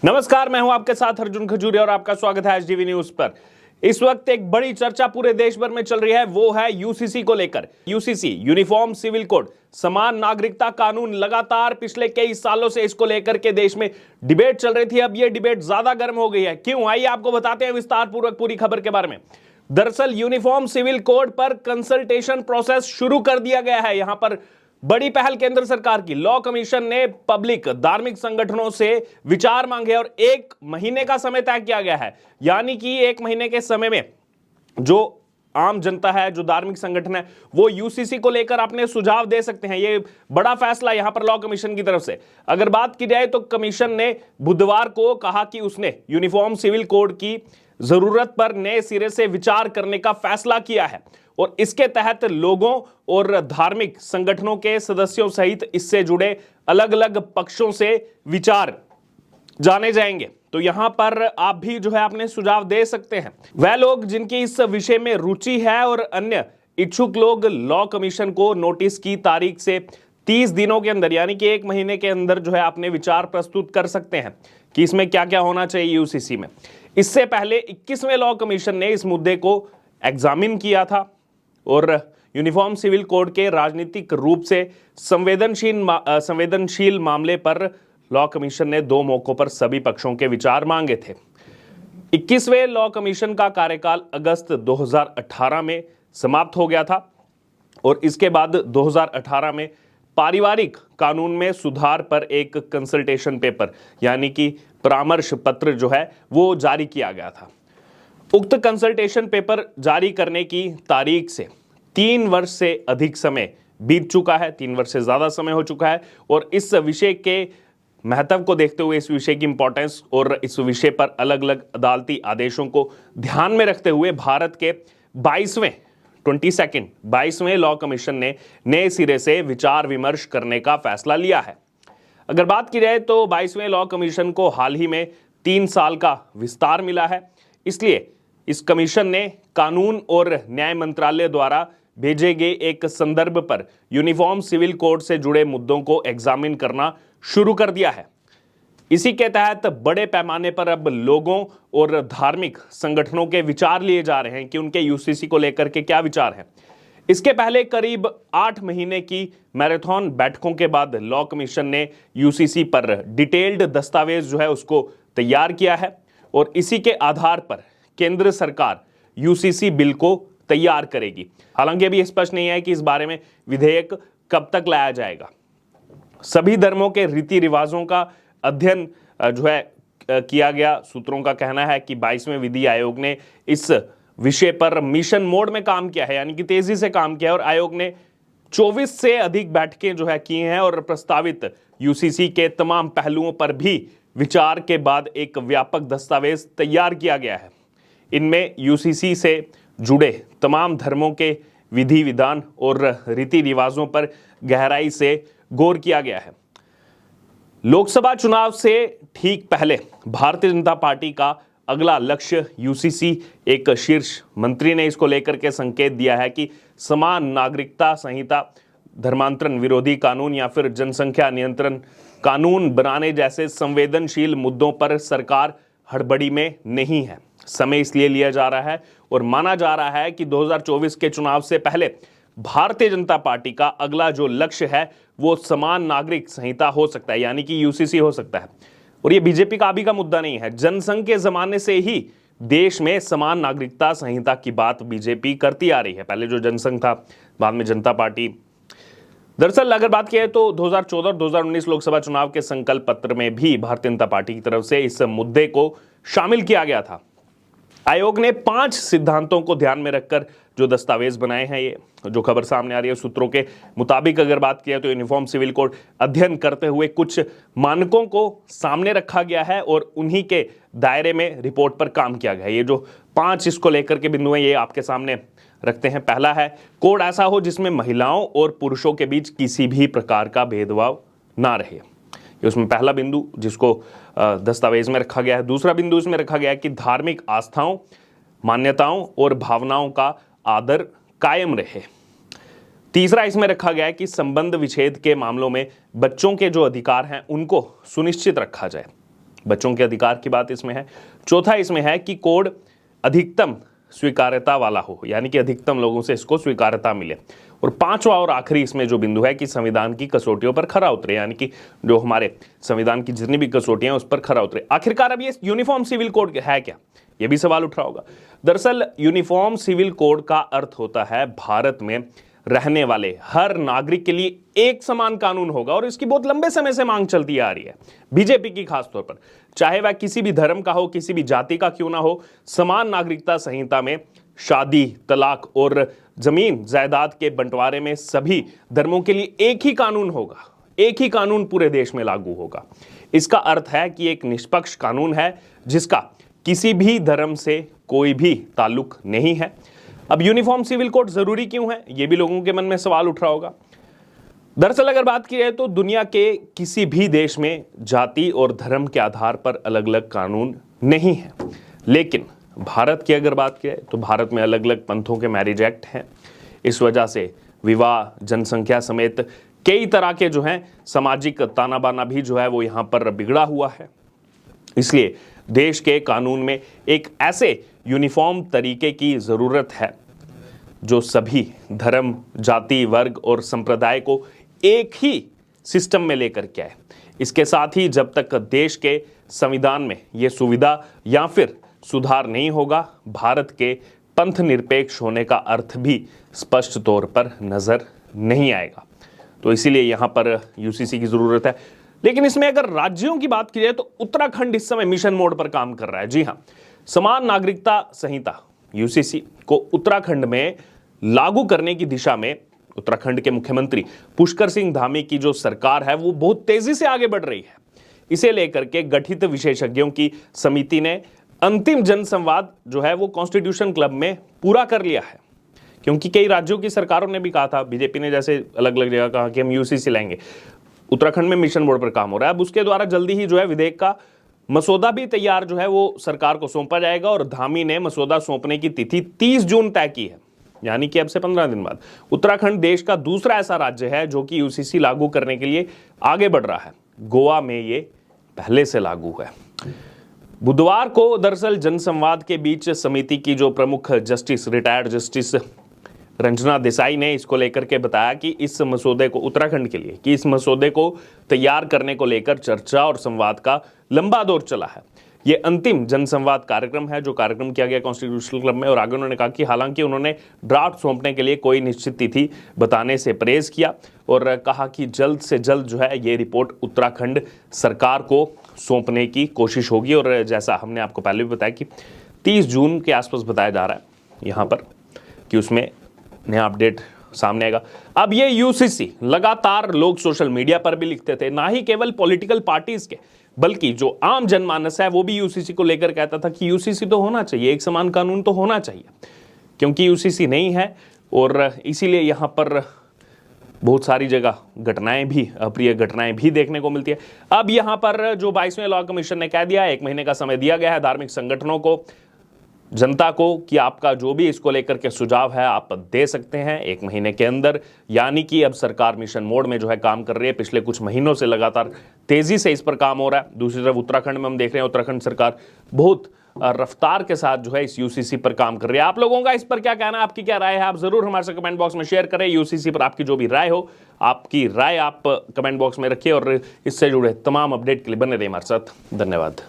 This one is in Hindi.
नमस्कार, मैं हूं आपके साथ अर्जुन खजूरिया और आपका स्वागत है एचडीवी न्यूज पर। इस वक्त एक बड़ी चर्चा पूरे देश भर में चल रही है, वो है यूसीसी को लेकर। यूसीसी यूनिफॉर्म सिविल कोड, समान नागरिकता कानून, लगातार पिछले कई सालों से इसको लेकर के देश में डिबेट चल रही थी। अब यह डिबेट ज्यादा गर्म हो गई है। क्यों, आइए आपको बताते हैं विस्तार पूर्वक पूरी खबर के बारे में। दरअसल यूनिफॉर्म सिविल कोड पर कंसल्टेशन प्रोसेस शुरू कर दिया गया है। यहां पर बड़ी पहल केंद्र सरकार की। लॉ कमीशन ने पब्लिक धार्मिक संगठनों से विचार मांगे और 1 महीने का समय तय किया गया है। यानी कि 1 महीने के समय में जो आम जनता है, जो धार्मिक संगठन है, वो यूसीसी को लेकर अपने सुझाव दे सकते हैं। ये बड़ा फैसला यहां पर लॉ कमीशन की तरफ से। अगर बात की जाए तो कमीशन ने बुधवार को कहा कि उसने यूनिफॉर्म सिविल कोड की जरूरत पर नए सिरे से विचार करने का फैसला किया है और इसके तहत लोगों और धार्मिक संगठनों के सदस्यों सहित इससे जुड़े अलग अलग पक्षों से विचार जाने जाएंगे। तो यहां पर आप भी जो है अपने सुझाव दे सकते हैं। वह लोग जिनकी इस विषय में रुचि है और अन्य इच्छुक लोग लॉ कमीशन को नोटिस की तारीख से 30 दिनों के अंदर, यानी कि 1 महीने के अंदर जो है अपने विचार प्रस्तुत कर सकते हैं कि इसमें क्या क्या होना चाहिए यूसीसी में। इससे पहले 21वें लॉ कमीशन ने इस मुद्दे को एग्जामिन किया था और यूनिफॉर्म सिविल कोड के राजनीतिक रूप से संवेदनशील मामले पर लॉ कमीशन ने 2 मौकों पर सभी पक्षों के विचार मांगे थे। 21वें लॉ कमीशन का कार्यकाल अगस्त 2018 में समाप्त हो गया था और इसके बाद 2018 में पारिवारिक कानून में सुधार पर एक कंसल्टेशन पेपर, यानी कि परामर्श पत्र जो है वो जारी किया गया था। उक्त कंसल्टेशन पेपर जारी करने की तारीख से 3 वर्ष से अधिक समय बीत चुका है, 3 वर्ष से ज्यादा समय हो चुका है और इस विषय के महत्व को देखते हुए, इस विषय की इंपॉर्टेंस और इस विषय पर अलग अलग अदालती आदेशों को ध्यान में रखते हुए भारत के 22वें लॉ कमीशन ने नए सिरे से विचार विमर्श करने का फैसला लिया है। अगर बात की जाए तो 22वें लॉ कमीशन को हाल ही में 3 साल का विस्तार मिला है। इसलिए इस कमीशन ने कानून और न्याय मंत्रालय द्वारा भेजे गए एक संदर्भ पर यूनिफॉर्म सिविल कोड से जुड़े मुद्दों को एग्जामिन करना शुरू कर दिया है। इसी के तहत बड़े पैमाने पर अब लोगों और धार्मिक संगठनों के विचार लिए जा रहे हैं कि उनके यूसीसी को लेकर के क्या विचार है। इसके पहले करीब 8 महीने की मैराथन बैठकों के बाद लॉ कमीशन ने यूसीसी पर डिटेल्ड दस्तावेज जो है उसको तैयार किया है और इसी के आधार पर केंद्र सरकार यूसीसी बिल को तैयार करेगी। हालांकि अभी स्पष्ट नहीं है कि इस बारे में विधेयक कब तक लाया जाएगा। सभी धर्मों के रीति रिवाजों का अध्ययन जो है किया गया। सूत्रों का कहना है कि 22वें विधि आयोग ने इस विषय पर मिशन मोड में काम किया है, यानी कि तेजी से काम किया है और आयोग ने 24 से अधिक बैठकें जो है की हैं और प्रस्तावित यूसीसी के तमाम पहलुओं पर भी विचार के बाद एक व्यापक दस्तावेज तैयार किया गया है। इनमें यूसीसी से जुड़े तमाम धर्मों के विधि विधान और रीति रिवाजों पर गहराई से गौर किया गया है। लोकसभा चुनाव से ठीक पहले भारतीय जनता पार्टी का अगला लक्ष्य यूसीसी, एक शीर्ष मंत्री ने इसको लेकर के संकेत दिया है कि समान नागरिकता संहिता, धर्मांतरण विरोधी कानून या फिर जनसंख्या नियंत्रण कानून बनाने जैसे संवेदनशील मुद्दों पर सरकार हड़बड़ी में नहीं है। समय इसलिए लिया जा रहा है और माना जा रहा है कि 2024 के चुनाव से पहले भारतीय जनता पार्टी का अगला जो लक्ष्य है वो समान नागरिक संहिता हो सकता है, यानी कि यूसीसी हो सकता है। और ये बीजेपी का अभी का मुद्दा नहीं है। जनसंघ के जमाने से ही देश में समान नागरिकता संहिता की बात बीजेपी करती आ रही है। पहले जो जनसंघ था, बाद में जनता पार्टी। दरअसल अगर बात की है तो 2014 और 2019 लोकसभा चुनाव के संकल्प पत्र में भी भारतीय जनता पार्टी की तरफ से इस मुद्दे को शामिल किया गया था। आयोग ने 5 सिद्धांतों को ध्यान में रखकर जो दस्तावेज बनाए हैं, ये जो खबर सामने आ रही है सूत्रों के मुताबिक अगर बात की है तो यूनिफॉर्म सिविल कोड अध्ययन करते हुए कुछ मानकों को सामने रखा गया है और उन्हीं के दायरे में रिपोर्ट पर काम किया गया है। ये जो 5 इसको लेकर के बिंदु हैं ये आपके सामने रखते हैं। पहला है, कोड ऐसा हो जिसमें महिलाओं और पुरुषों के बीच किसी भी प्रकार का भेदभाव ना रहे। ये उसमें पहला बिंदु जिसको दस्तावेज में रखा गया है। दूसरा बिंदु इसमें रखा गया है कि धार्मिक आस्थाओं, मान्यताओं और भावनाओं का आदर कायम रहे। तीसरा इसमें रखा गया है कि संबंध विच्छेद के मामलों में बच्चों के जो अधिकार हैं उनको सुनिश्चित रखा जाए। बच्चों के अधिकार की बात इसमें है। चौथा इसमें है कि कोड अधिकतम स्वीकार्यता वाला हो, यानी कि अधिकतम लोगों से इसको स्वीकार्यता मिले। और पांचवा और आखिरी इसमें जो बिंदु है कि संविधान की कसौटियों पर खरा उतरे, यानी कि जो हमारे संविधान की जितनी भी कसौटियां उस पर खरा उतरे। आखिरकार अब ये यूनिफॉर्म सिविल कोड है क्या, ये भी सवाल उठ रहा होगा। दरअसल यूनिफॉर्म सिविल कोड का अर्थ होता है भारत में रहने वाले हर नागरिक के लिए एक समान कानून होगा, और इसकी बहुत लंबे समय से मांग चलती आ रही है बीजेपी की खास तौर पर। चाहे वह किसी भी धर्म का हो, किसी भी जाति का क्यों ना हो, समान नागरिकता संहिता में शादी, तलाक और जमीन जायदाद के बंटवारे में सभी धर्मों के लिए एक ही कानून होगा, एक ही कानून पूरे देश में लागू होगा। इसका अर्थ है कि एक निष्पक्ष कानून है जिसका किसी भी धर्म से कोई भी ताल्लुक नहीं है। अब यूनिफॉर्म सिविल कोड जरूरी क्यों है, यह भी लोगों के मन में सवाल उठ रहा होगा। दरअसल अगर बात की जाए तो दुनिया के किसी भी देश में जाति और धर्म के आधार पर अलग अलग कानून नहीं है, लेकिन भारत की अगर बात की जाए तो भारत में अलग अलग पंथों के मैरिज एक्ट हैं। इस वजह से विवाह, जनसंख्या समेत कई तरह के जो हैं सामाजिक ताना बाना भी जो है वो यहाँ पर बिगड़ा हुआ है। इसलिए देश के कानून में एक ऐसे यूनिफॉर्म तरीके की ज़रूरत है जो सभी धर्म, जाति, वर्ग और संप्रदाय को एक ही सिस्टम में लेकर के आए। इसके साथ ही जब तक देश के संविधान में ये सुविधा या फिर सुधार नहीं होगा, भारत के पंथ निरपेक्ष होने का अर्थ भी स्पष्ट तौर पर नजर नहीं आएगा। तो इसीलिए यहाँ पर यूसीसी की ज़रूरत है। लेकिन इसमें अगर राज्यों की बात की जाए तो उत्तराखंड इस समय मिशन मोड पर काम कर रहा है। जी हाँ, समान नागरिकता संहिता यूसीसी को उत्तराखंड में लागू करने की दिशा में उत्तराखंड के मुख्यमंत्री पुष्कर सिंह धामी की जो सरकार है वो बहुत तेजी से आगे बढ़ रही है। इसे लेकर के गठित विशेषज्ञों की समिति ने अंतिम जनसंवाद जो है वो कॉन्स्टिट्यूशन क्लब में पूरा कर लिया है, क्योंकि कई राज्यों की सरकारों ने भी कहा था, बीजेपी ने जैसे अलग अलग जगह कहा कि हम यूसीसी लाएंगे। उत्तराखंड में मिशन मोड पर काम हो रहा है। अब उसके द्वारा जल्दी ही जो है विधेयक का मसौदा भी तैयार जो है वो सरकार को सौंपा जाएगा, और धामी ने मसौदा सौंपने की तिथि 30 जून तय की है, यानी कि अब से 15 दिन बाद। उत्तराखंड देश का दूसरा ऐसा राज्य है जो कि यूसीसी लागू करने के लिए आगे बढ़ रहा है। गोवा में ये पहले से लागू है। बुधवार को दरअसल जनसंवाद के बीच समिति की जो प्रमुख justice, retired justice Ranjana Desai ने इसको लेकर के बताया कि इस मसौदे को उत्तराखंड के लिए कि इस मसौदे को तैयार करने को लेकर चर्चा और संवाद का लंबा दौर चला है। ये अंतिम जनसंवाद कार्यक्रम है जो कार्यक्रम किया गया कॉन्स्टिट्यूशनल क्लब में। और आगे उन्होंने कहा कि हालांकि उन्होंने ड्राफ्ट सौंपने के लिए कोई निश्चित तिथि बताने से परहेज किया, और कहा कि जल्द से जल्द जो है ये रिपोर्ट उत्तराखंड सरकार को सौंपने की कोशिश होगी। और जैसा हमने आपको पहले भी बताया कि 30 जून के आसपास बताया जा रहा है यहाँ पर कि उसमें नया अपडेट सामने आएगा। अब ये यूसीसी लगातार लोग सोशल मीडिया पर भी लिखते थे, ना ही केवल पॉलिटिकल पार्टीज के बल्कि जो आम जनमानस है वो भी यूसीसी को लेकर कहता था कि यूसीसी तो होना चाहिए, एक समान कानून तो होना चाहिए, क्योंकि यूसीसी नहीं है। और इसीलिए यहाँ पर बहुत सारी जगह घटनाएं भी, अप्रिय घटनाएं भी देखने को मिलती है। अब यहाँ पर जो 22वें लॉ कमीशन ने कह दिया, 1 महीने का समय दिया गया है धार्मिक संगठनों को, जनता को, कि आपका जो भी इसको लेकर के सुझाव है आप दे सकते हैं 1 महीने के अंदर। यानी कि अब सरकार मिशन मोड में जो है काम कर रही है। पिछले कुछ महीनों से लगातार तेजी से इस पर काम हो रहा है। दूसरी तरफ उत्तराखंड में हम देख रहे हैं उत्तराखंड सरकार बहुत रफ्तार के साथ जो है इस यूसीसी पर काम कर रही है। आप लोगों का इस पर क्या कहना है, आपकी क्या राय है, आप जरूर हमारे साथ कमेंट बॉक्स में शेयर करें। यूसीसी पर आपकी जो भी राय हो, आपकी राय आप कमेंट बॉक्स में रखिए, और इससे जुड़े तमाम अपडेट के लिए बने रहिए हमारे साथ। धन्यवाद।